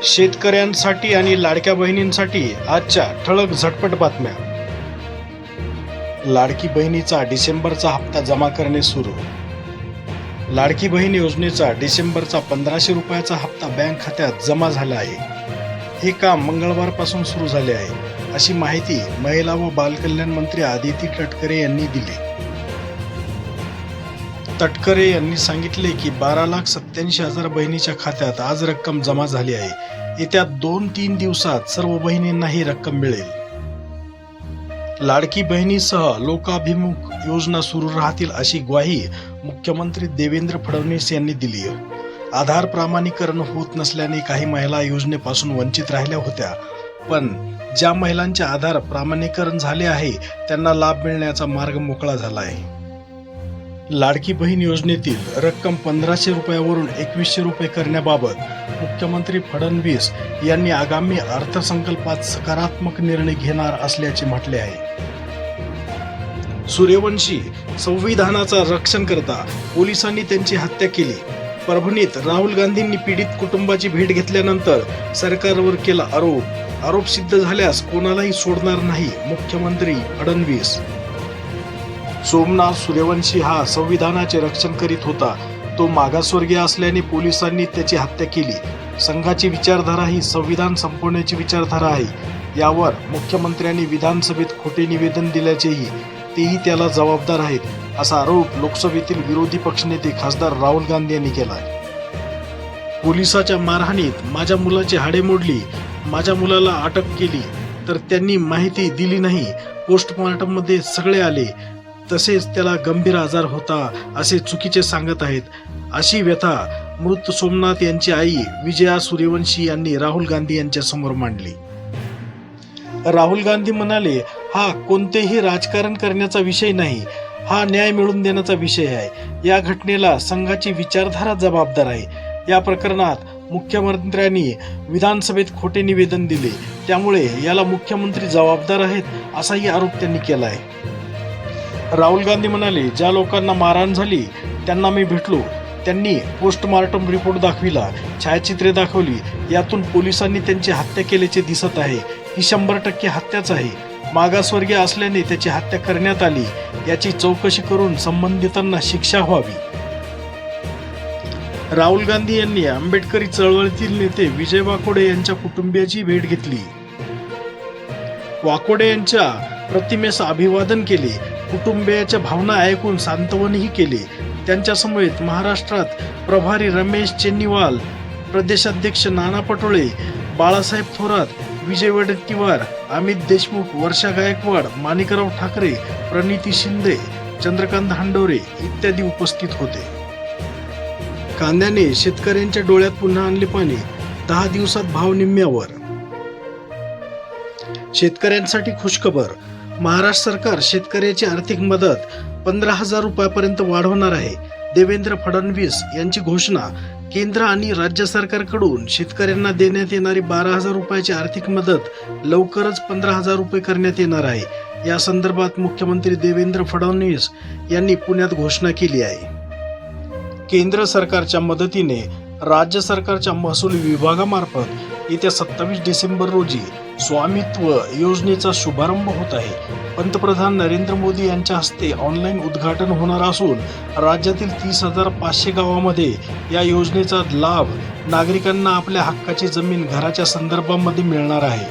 शेतकऱ्यांसाठी आणि लाडक्या बहिणींसाठी आजच्या ठळक झटपट बातम्या. लाडकी बहिणीचा डिसेंबरचा हप्ता जमा करणे सुरू. लाडकी बहीण योजनेचा डिसेंबरचा 1500 रुपयाचा हप्ता बँक खात्यात जमा झाला आहे. हे काम मंगळवारपासून सुरू झाले आहे, अशी माहिती महिला व बालकल्याण मंत्री आदिती तटकरे यांनी दिली. तटकरे यांनी सांगितले की 12,87,000 बहिणीच्या खात्यात आज रक्कम जमा झाली आहे. येत्या 2-3 दिवसात सर्व बहिणींना ही रक्कम मिळेल. लाडकी बहिणीसह लोकाभिमुख योजना सुरू राहतील अशी ग्वाही मुख्यमंत्री देवेंद्र फडणवीस यांनी दिली. आधार प्रमाणीकरण होत नसल्याने काही महिला योजनेपासून वंचित राहिल्या होत्या, पण ज्या महिलांचे आधार प्रमाणीकरण झाले आहे त्यांना लाभ मिळण्याचा मार्ग मोकळा झाला आहे. लाडकी बहीण योजनेतील रक्कम 1500 रुपयावरून 2100 रुपये करण्याबाबत मुख्यमंत्री फडणवीस यांनी आगामी अर्थसंकल्पात सकारात्मक निर्णय घेणार असल्याचे म्हटले आहे. सूर्यवंशी संविधानाचा रक्षण करता पोलिसांनी त्यांची हत्या केली. परभणीत राहुल गांधींनी पीडित कुटुंबाची भेट घेतल्यानंतर सरकारवर केला आरोप सिद्ध झाल्यास कोणालाही सोडणार नाही, मुख्यमंत्री फडणवीस. सोमनाथ सूर्यवंशी हा संविधानाचे रक्षण करीत होता. तो मागासवर्गीय असल्याने पोलिसांनी त्याची हत्या केली. संघाची विचारधारा ही संविधान संपवण्याची विचारधारा आहे. यावर मुख्यमंत्र्यांनी विधानसभेत खोटे निवेदन दिल्याचेही तेही त्याला जबाबदार आहेत, असा आरोप लोकसभेतील विरोधी पक्षनेते खासदार राहुल गांधी यांनी केला. पोलिसाच्या मारहाणीत माझ्या मुलाची हाडे मोडली, माझ्या मुलाला अटक केली तर त्यांनी माहिती दिली नाही. पोस्टमॉर्टममध्ये सगळे आले, तसेच त्याला गंभीर आजार होता असे चुकीचे सांगत आहेत, अशी व्यथा मृत सोमनाथ यांची आई विजया सूर्यवंशी यांनी राहुल गांधी यांच्या समोर मांडली. राहुल गांधी म्हणाले, हा कोणतेही राजकारण करण्याचा विषय नाही, हा न्याय मिळवून देण्याचा विषय आहे. या घटनेला संघाची विचारधारा जबाबदार आहे. या प्रकरणात मुख्यमंत्र्यांनी विधानसभेत खोटे निवेदन दिले, त्यामुळे याला मुख्यमंत्री जबाबदार आहेत, असाही आरोप त्यांनी केला आहे. राहुल गांधी म्हणाले, ज्या लोकांना मारहाण झाली त्यांना मी भेटलो, त्यांनी पोस्टमॉर्टम रिपोर्ट दाखविला, छायाचित्रे दाखवली, यातून पोलिसांनी त्यांची हत्या केल्याचे दिसत आहे. ही 100% हत्याच आहे. मागासवर्गीय असल्याने त्याची हत्या करण्यात आली. याची चौकशी करून संबंधितांना शिक्षा व्हावी. राहुल गांधी यांनी आंबेडकरी चळवळीतील नेते विजय वाकोडे यांच्या कुटुंबियाची भेट घेतली. वाकोडे यांच्या प्रतिमेस अभिवादन केले. कुटुंबियाच्या भावना ऐकून सांत्वनही केले. त्यांच्या समवेत महाराष्ट्रात प्रभारी रमेश चेन्नीवाल, प्रदेशाध्यक्ष नाना पटोळे, बाळासाहेब थोरात, विजय वडेट्टीवार, अमित देशमुख, वर्षा गायकवाड, माणिकराव ठाकरे, प्रणिती शिंदे, चंद्रकांत हंडोरे इत्यादी उपस्थित होते. कांद्याने शेतकऱ्यांच्या डोळ्यात पुन्हा आणले पाणी. 10 दिवसात भाव निम्म्यावर. शेतकऱ्यांसाठी खुशखबर. महाराष्ट्र सरकार शेतकऱ्याची आर्थिक मदत 15,000 रुपयापर्यंत वाढवणार आहे. देवेंद्र फडणवीस यांची घोषणा. केंद्र आणि राज्य सरकारकडून शेतकऱ्यांना देण्यात येणारी 12,000 रुपयाची आर्थिक मदत लवकरच 15,000 रुपये करण्यात येणार आहे. या संदर्भात मुख्यमंत्री देवेंद्र फडणवीस यांनी पुण्यात घोषणा केली आहे. केंद्र सरकारच्या मदतीने राज्य सरकारच्या महसूल विभागामार्फत येत्या 27 डिसेंबर रोजी स्वामित्व योजनेचा शुभारंभ होत आहे. पंतप्रधान नरेंद्र मोदी यांच्या हस्ते ऑनलाईन उद्घाटन होणार असून राज्यातील 30,500 गावांमध्ये या योजनेचा लाभ नागरिकांना आपल्या हक्काची जमीन घराच्या संदर्भामध्ये मिळणार आहे.